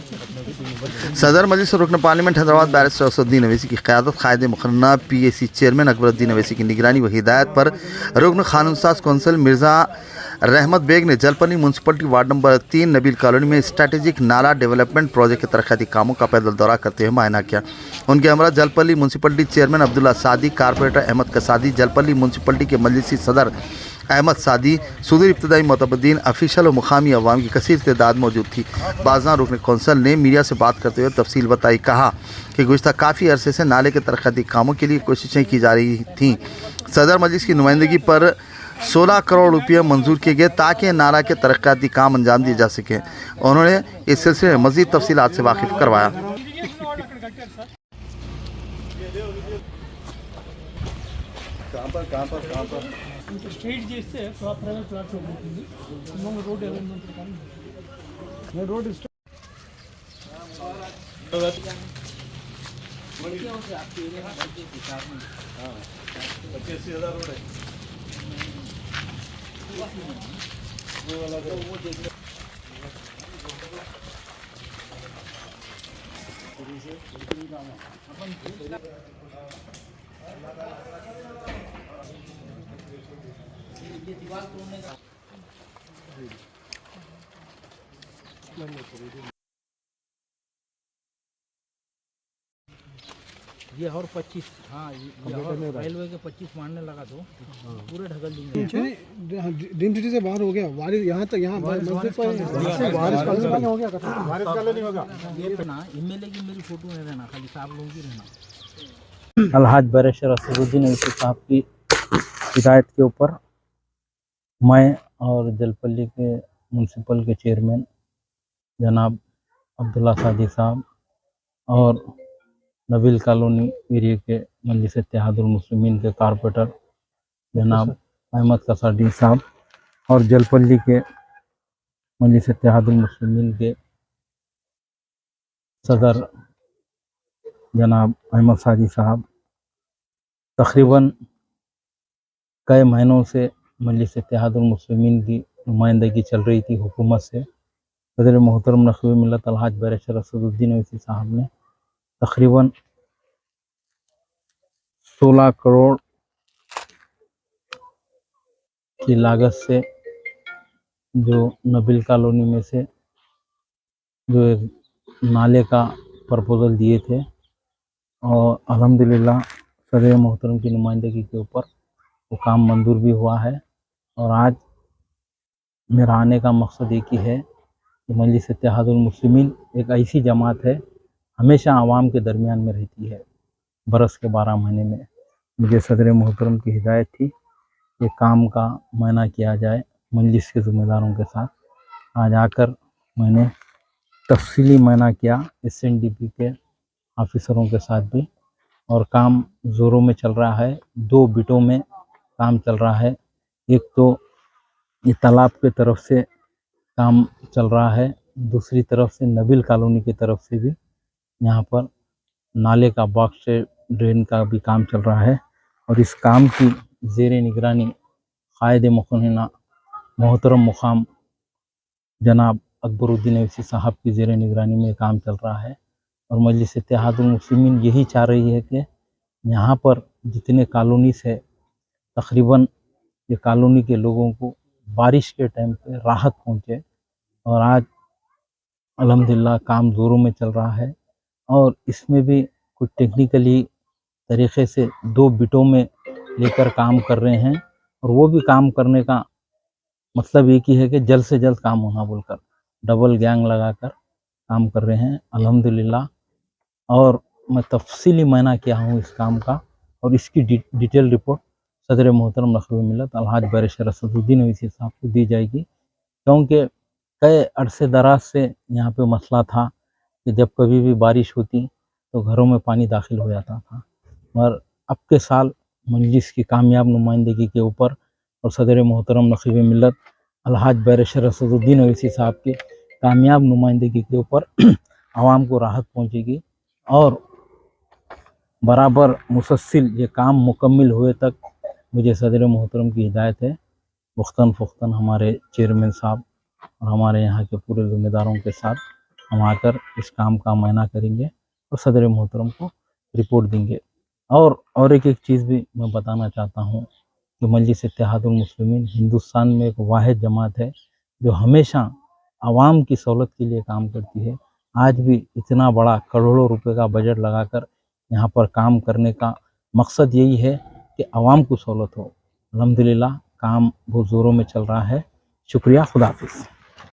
सदर मजलिस रुकन parliament Hyderabad barrister Asaduddin Owaisi की क़यादत कायदे मुक़र्रना PAC चेयरमैन अकबरुद्दीन अवैसी की निगरानी व हिदायत पर रुकन क़ानूनसाज़ कौंसिल मिर्ज़ा रहमत बेग ने Jalpally municipality ward number 3 Nabeel colony में स्ट्रैटेजिक नाला डेवलपमेंट प्रोजेक्ट के तरक्याती कामों का पैदल दौरा करते हुए मुआयना किया। उनके हमरा जलपली म्यूनसिपलिटी चेयरमैन अब्दुल्ला सादी, कारपोरेटर अहमद कसादी, जलपली म्यूनसिपलिटी के मजलिसी सदर अहमद सादी, सुदूर इब्तदाई मोतबद्दीन, अफिशल और मुकामी अवाम की कसीर तादाद मौजूद थी। बाज़ार रुकन कौंसल ने मीडिया से बात करते हुए तफसील बताई। कहा कि गुज़श्ता काफ़ी अरसे से नाले के तरक्याती कामों के लिए कोशिशें की जा रही थीं। सदर मजलिस की नुमाइंदगी पर 16 करोड़ रुपये मंजूर किए गए ताकि नाला के तरक्याती काम अंजाम दिए जा सकें। उन्होंने इस सिलसिले में मज़ीद तफसीलात से वाकिफ़ करवाया। कहाँ पर స్ట్రైట్ చేస్తే ప్రైవేట్ ప్లాట్స్ అవుతుంది రోడ్ అరేంజ్మెంట్ కానీ రోడ్ ये और 25 हाँ ये और रेलवे के 25 मारने लगा तो पूरे ढकल देंगे। ड्रीम सिटी से बाहर हो गया बारिश यहाँ तक यहाँ बारिश कॉलोनी हो गया बारिश कॉलोनी होगा ये ना MLA की मेरी फोटो नहीं रहना खाली साहब लोगों की रहना। अलहाज बैरिस्टर असदुद्दीन अवैसी साहब की हिदायत के ऊपर मैं और जलपली के म्यूनसिपल के चेयरमैन जनाब अब्दुल्ला सादी साहब और नबील कॉलोनी एरिया के मजलिस इत्तेहादुल मुस्लिमीन के कारपोरेटर जनाब अहमद कसादी साहब और जलपली के मजलिस इत्तेहादुल मुस्लिमीन के सदर जनाब अहमद सादी साहब तकरीबन कई महीनों से मजलिस इत्तेहादुल मुस्लिमीन की नुमाइंदगी चल रही थी हुकूमत से। सदर मोहतरम नक़ीब मिल्लत अलहाज बैरिस्टर असदुद्दीन अवैसी साहब ने तकरीबन 16 करोड़ की लागत से जो नबील कॉलोनी में से जो एक नाले का प्रपोज़ल दिए थे और अल्हम्दुलिल्लाह सदर मोहतरम की नुमाइंदगी के ऊपर वो काम मंजूर भी हुआ है। और आज मेरा आने का मकसद एक ही है कि मजलिस इत्तेहादुल मुस्लिमीन एक ऐसी जमात है हमेशा आवाम के दरमियान में रहती है। बरस के 12 महीने में मुझे सदर मोहतरम की हिदायत थी कि काम का मुआयना किया जाए मजलिस के ज़िम्मेदारों के साथ। आज आकर मैंने तफसीली मुआयना किया SNDP के ऑफिसरों के साथ भी और काम ज़ोरों में चल रहा है। 2 बिटों में काम चल रहा है। एक तो ये तालाब के तरफ से काम चल रहा है, दूसरी तरफ से नबील कॉलोनी की तरफ से भी यहाँ पर नाले का बॉक्स से ड्रेन का भी काम चल रहा है। और इस काम की ज़ेर निगरानी कायदे मुक़र्रना मोहतरम मुक़ाम जनाब अकबरुद्दीन अवैसी साहब की ज़ेर निगरानी में काम चल रहा है। और मजलिस इत्तेहादुल मुस्लिमीन यही चाह रही है कि यहाँ पर जितने कॉलोनी से तकरीबन ये कॉलोनी के लोगों को बारिश के टाइम पे राहत पहुँचे। और आज अल्हम्दुलिल्लाह काम ज़ोरों में चल रहा है और इसमें भी कुछ टेक्निकली तरीक़े से 2 बिटों में लेकर काम कर रहे हैं। और वो भी काम करने का मतलब एक ही है कि जल्द से जल्द काम होना बोलकर डबल गैंग लगाकर काम कर रहे हैं अल्हम्दुलिल्लाह। और मैं तफसीली मुआयना किया हूँ इस काम का और इसकी डिटेल रिपोर्ट सदर मोहतरम नक़ीब मिल्लत अलहाज बैरिस्टर असदुद्दीन अवैसी साहब को दी जाएगी। क्योंकि कई अरसे दराज से यहाँ पे मसला था कि जब कभी भी बारिश होती तो घरों में पानी दाखिल हो जाता था। और अब के साल मजलिस की कामयाब नुमाइंदगी के ऊपर और सदर मोहतरम नक़ीब मिल्लत अलहाज बैरिस्टर असदुद्दीन अवैसी साहब की कामयाब नुमाइंदगी के ऊपर आवाम को राहत पहुँचेगी। और बराबर मुसलसल ये काम मुकम्मल हुए तक मुझे सदर मोहतरम की हिदायत है वक्तन फ़ौक्तन हमारे चेयरमैन साहब और हमारे यहाँ के पूरे ज़िम्मेदारों के साथ हम आकर इस काम का मुआयना करेंगे और सदर मोहतरम को रिपोर्ट देंगे। और एक चीज़ भी मैं बताना चाहता हूँ कि मजलिस इत्तेहादुल मुस्लिमीन हिंदुस्तान में एक वाहिद जमात है जो हमेशा आवाम की सहूलत के लिए काम करती है। आज भी इतना बड़ा करोड़ों रुपए का बजट लगाकर यहाँ पर काम करने का मकसद यही है कि आवाम को सहूलत हो। अल्हम्दुलिल्लाह काम बहुत ज़ोरों में चल रहा है। शुक्रिया, खुदा हाफिज़।